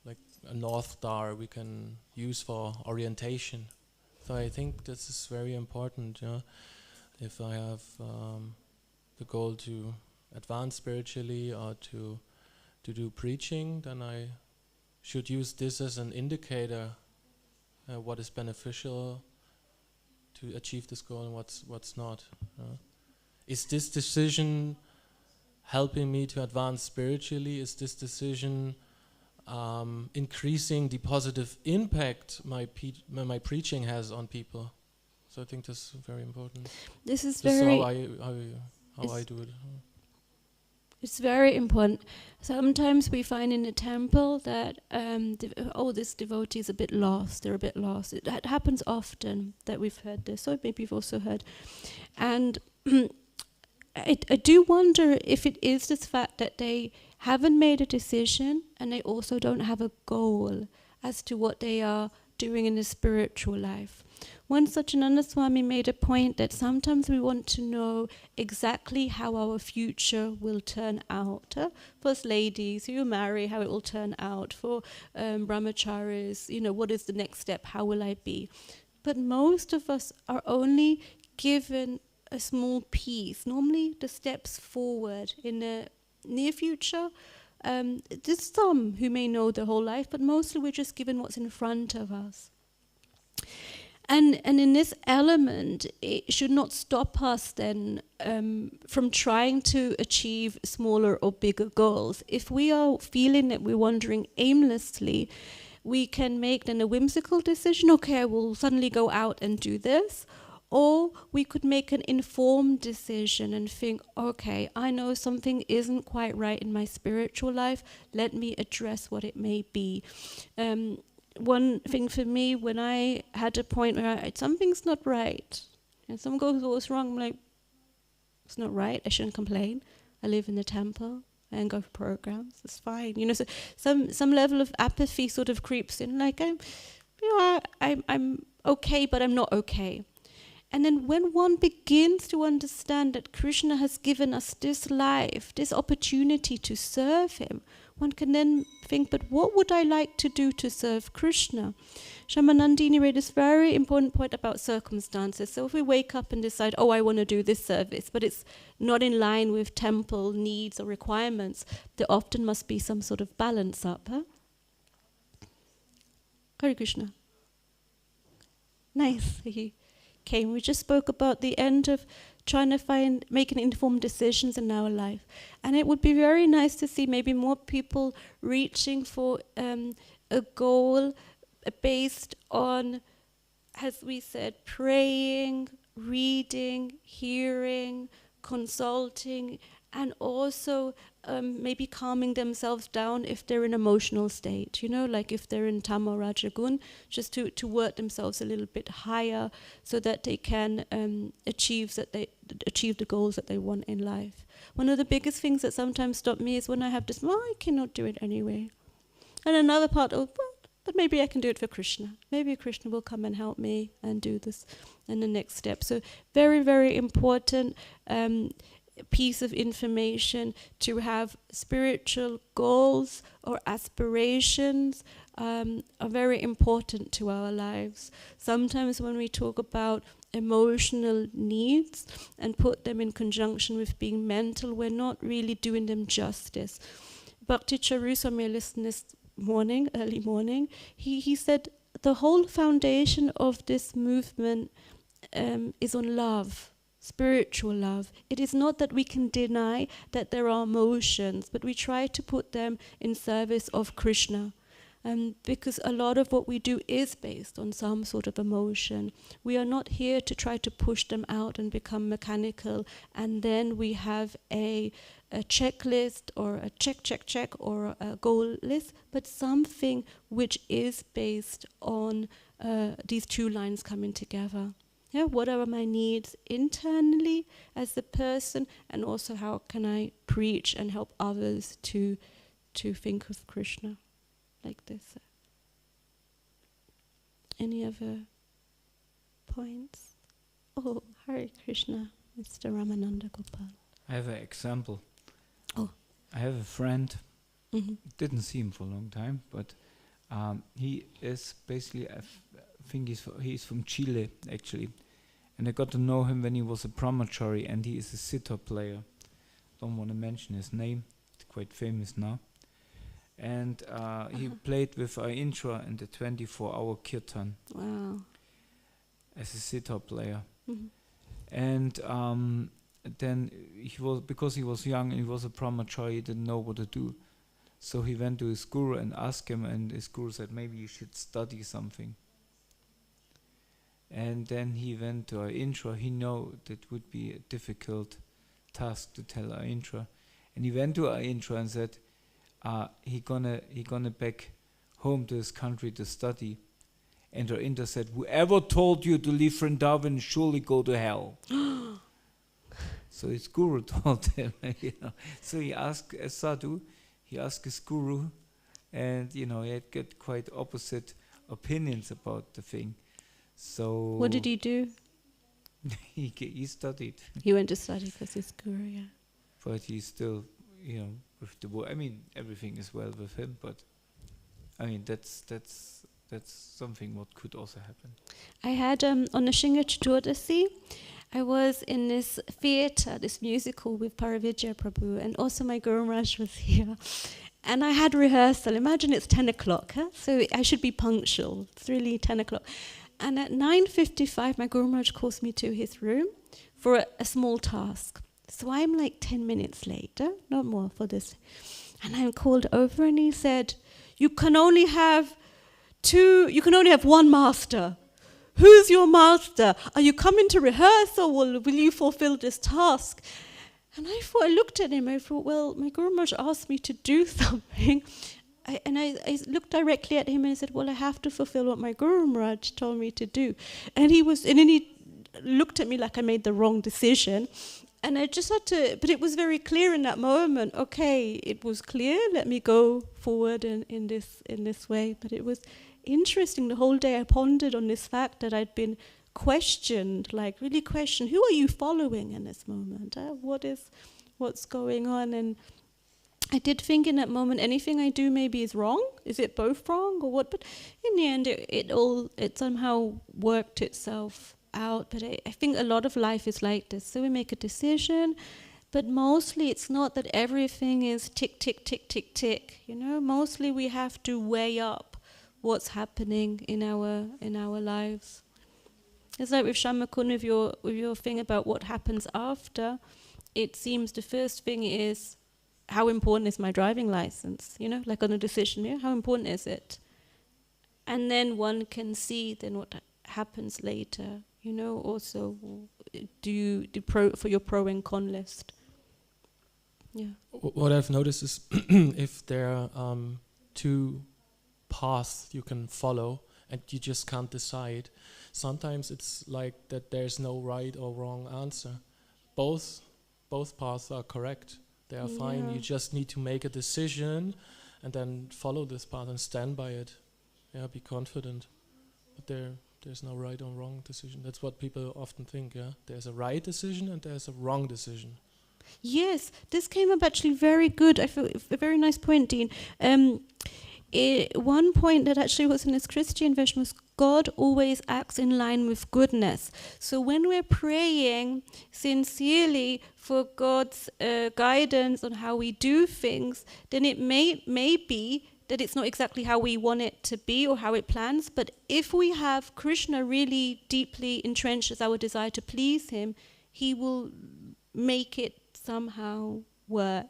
Like a North Star we can use for orientation. So I think this is very important. If I have the goal to advance spiritually or to do preaching, then I should use this as an indicator what is beneficial to achieve this goal and what's not. Is this decision helping me to advance spiritually? Is this decision increasing the positive impact my preaching has on people? So I think this is very important. This is how I do it. It's very important. Sometimes we find in the temple that this devotee is a bit lost. They're a bit lost. It happens often that we've heard this. So maybe you've also heard, and I do wonder if it is this fact that they haven't made a decision and they also don't have a goal as to what they are doing in the spiritual life. Once Satyananda Swami made a point that sometimes we want to know exactly how our future will turn out. For us ladies who marry, how it will turn out. For brahmacharis, what is the next step? How will I be? But most of us are only given a small piece, normally the steps forward in the near future. There's some who may know the whole life, but mostly we're just given what's in front of us. And in this element, it should not stop us then from trying to achieve smaller or bigger goals. If we are feeling that we're wandering aimlessly, we can make then a whimsical decision, okay, I will suddenly go out and do this. Or we could make an informed decision and think, okay, I know something isn't quite right in my spiritual life. Let me address what it may be. One thing for me, when I had a point where something's not right, and something goes wrong, I'm like, it's not right, I shouldn't complain. I live in the temple and go for programs, it's fine. So some level of apathy sort of creeps in, like I'm okay, but I'm not okay. And then when one begins to understand that Krishna has given us this life, this opportunity to serve him, one can then think, but what would I like to do to serve Krishna? Shamanandini made this very important point about circumstances. So if we wake up and decide, I want to do this service, but it's not in line with temple needs or requirements, there often must be some sort of balance up. Hare Krishna. Nice. came. We just spoke about the end of trying to making informed decisions in our life. And it would be very nice to see maybe more people reaching for a goal based on, as we said, praying, reading, hearing, consulting, and also maybe calming themselves down if they're in emotional state, like if they're in Tama or Rajagun, just to work themselves a little bit higher so that they can achieve the goals that they want in life. One of the biggest things that sometimes stop me is when I have this, I cannot do it anyway. And another part of, but maybe I can do it for Krishna. Maybe Krishna will come and help me and do this in the next step. So very, very important piece of information to have spiritual goals or aspirations are very important to our lives. Sometimes when we talk about emotional needs and put them in conjunction with being mental, we're not really doing them justice. Bhakti Charuswami, I listened this early morning, he said the whole foundation of this movement is on love, spiritual love. It is not that we can deny that there are emotions, but we try to put them in service of Krishna. Because a lot of what we do is based on some sort of emotion. We are not here to try to push them out and become mechanical, and then we have a checklist or a check or a goal list, but something which is based on these two lines coming together. Yeah, what are my needs internally as a person, and also how can I preach and help others to think of Krishna like this? Any other points? Oh, Hare Krishna, Mr. Ramananda Gopal. I have an example. Oh. I have a friend, Mm-hmm. didn't see him for a long time, but he is basically, I think he's from Chile, actually. And I got to know him when he was a brahmachari, and he is a sitar player. Don't want to mention his name, it's quite famous now. And he played with Indra in the 24-hour kirtan. Wow. As a sitar player. Mm-hmm. And then because he was young and he was a brahmachari, he didn't know what to do. So he went to his guru and asked him, and his guru said, maybe you should study something. And then he went to Indra. He knew that would be a difficult task to tell Indra. And he went to Indra and said, he gonna back home to his country to study. And Indra said, whoever told you to leave Vrindavan surely go to hell. So his guru told him, So he asked a sadhu, he asked his guru, and he had got quite opposite opinions about the thing. So What did he do? he studied. He went to study because his guru, yeah. But he's still, with the work. I mean, everything is well with him, but I mean that's something what could also happen. I had on the Shinga Chaturdasi, I was in this theatre, this musical with Paravijaya Prabhu, and also my Guru Maharaj was here. And I had rehearsal. Imagine it's 10 o'clock, so I should be punctual. It's really 10 o'clock. And at 9:55, my Guru Maharaj calls me to his room for a small task. So I'm like 10 minutes late, not more for this. And I'm called over, and he said, you can only have one master. Who's your master? Are you coming to rehearsal, or will you fulfill this task? And I looked at him, I thought, well, my Guru Maharaj asked me to do something. I looked directly at him and I said, well, I have to fulfill what my Guru Maharaj told me to do. And then he looked at me like I made the wrong decision. And I just had to, but it was very clear in that moment. Okay, it was clear, let me go forward in this way. But it was interesting. The whole day I pondered on this fact that I'd been questioned, like really questioned, who are you following in this moment? What's going on? And I did think in that moment, anything I do maybe is wrong. Is it both wrong or what? But in the end, it somehow worked itself out. But I think a lot of life is like this. So we make a decision, but mostly it's not that everything is tick, tick, tick, tick, tick. Mostly we have to weigh up what's happening in our lives. It's like with Shamakun, with your thing about what happens after. It seems the first thing is, how important is my driving license? You know, like on a decision, yeah? How important is it? And then one can see then what happens later. You know, also, for your pro and con list. Yeah. What I've noticed is if there are two paths you can follow and you just can't decide, sometimes it's like that there's no right or wrong answer. Both paths are correct. They are fine. Yeah. You just need to make a decision and then follow this path and stand by it. Yeah, be confident. But there's no right or wrong decision. That's what people often think, yeah? There's a right decision and there's a wrong decision. Yes, this came up actually very good. I feel a very nice point, Dean. One point that actually was in this Christian version was God always acts in line with goodness. So when we're praying sincerely for God's guidance on how we do things, then it may be that it's not exactly how we want it to be or how it plans. But if we have Krishna really deeply entrenched as our desire to please him, he will make it somehow work.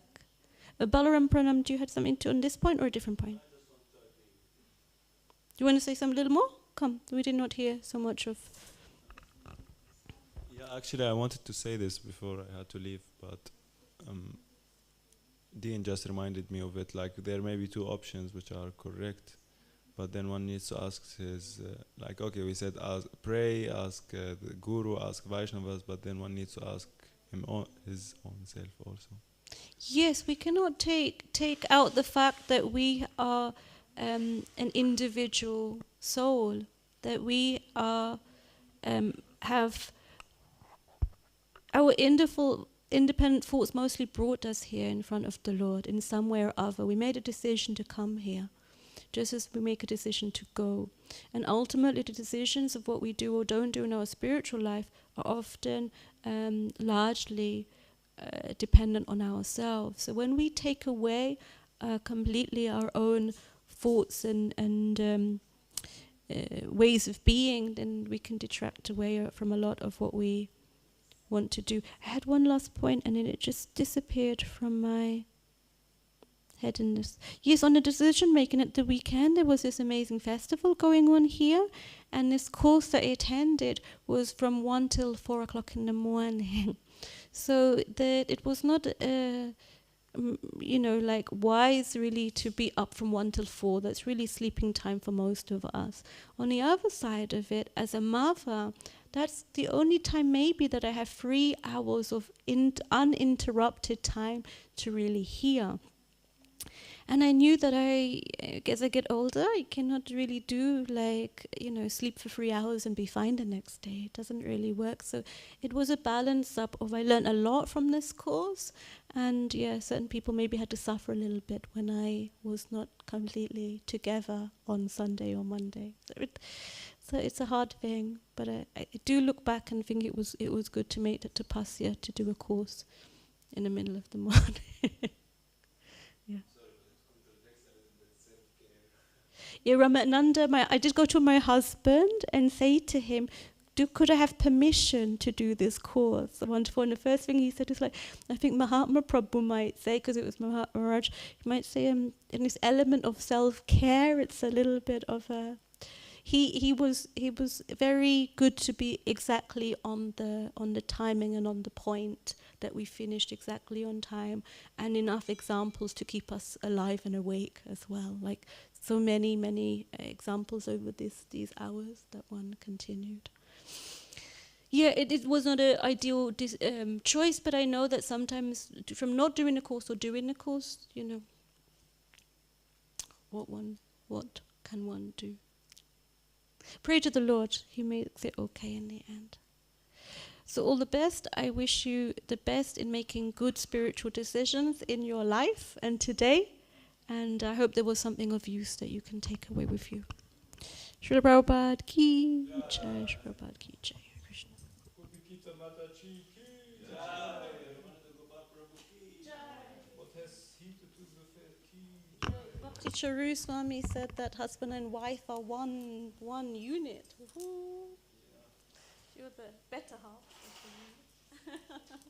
Balaram Pranam, do you have something on this point or a different point? Do you want to say something a little more? Come, we did not hear so much of... Yeah, actually I wanted to say this before I had to leave, but Dean just reminded me of it, like there may be two options which are correct, but then one needs to ask his, like okay, we said pray, ask the Guru, ask Vaishnavas, but then one needs to ask him his own self also. Yes, we cannot take out the fact that we are an individual soul, that we are have our independent thoughts mostly brought us here in front of the Lord in some way or other. We made a decision to come here, just as we make a decision to go. And ultimately the decisions of what we do or don't do in our spiritual life are often largely dependent on ourselves. So when we take away completely our own thoughts and ways of being, then we can detract away from a lot of what we want to do. I had one last point and then it just disappeared from my head in this. Yes, on the decision making at the weekend there was this amazing festival going on here, and this course that I attended was from 1 till 4 o'clock in the morning. So that it was not like wise really to be up from 1 till 4. That's really sleeping time for most of us. On the other side of it, as a mother, that's the only time maybe that I have 3 hours of uninterrupted time to really hear. And I knew that as I get older, I cannot really do sleep for 3 hours and be fine the next day. It doesn't really work. So it was a balance up of, I learned a lot from this course. And yeah, certain people maybe had to suffer a little bit when I was not completely together on Sunday or Monday. So it's a hard thing, but I do look back and think it was good to make the Tapasya, to do a course in the middle of the morning. Yeah. Yeah, Ramananda, I did go to my husband and say to him, could I have permission to do this course? Wonderful. And the first thing he said is I think Mahatma Prabhu might say, because it was Mahatma Raj, he might say in this element of self-care, it's a little bit of a... He was very good to be exactly on the timing and on the point, that we finished exactly on time, and enough examples to keep us alive and awake as well. Like so many examples over these hours that one continued. Yeah, it was not an ideal choice, but I know that sometimes from not doing a course or doing a course, what can one do? Pray to the Lord, He makes it okay in the end. So all the best. I wish you the best in making good spiritual decisions in your life and today. And I hope there was something of use that you can take away with you. Srila Prabhupada ki jai, Srila Prabhupada ki jai. Hare Krishna. Gita Mataji ki what has he to do with it? Bhakti Charu Swami said that husband and wife are one unit. You're the better half of the universe.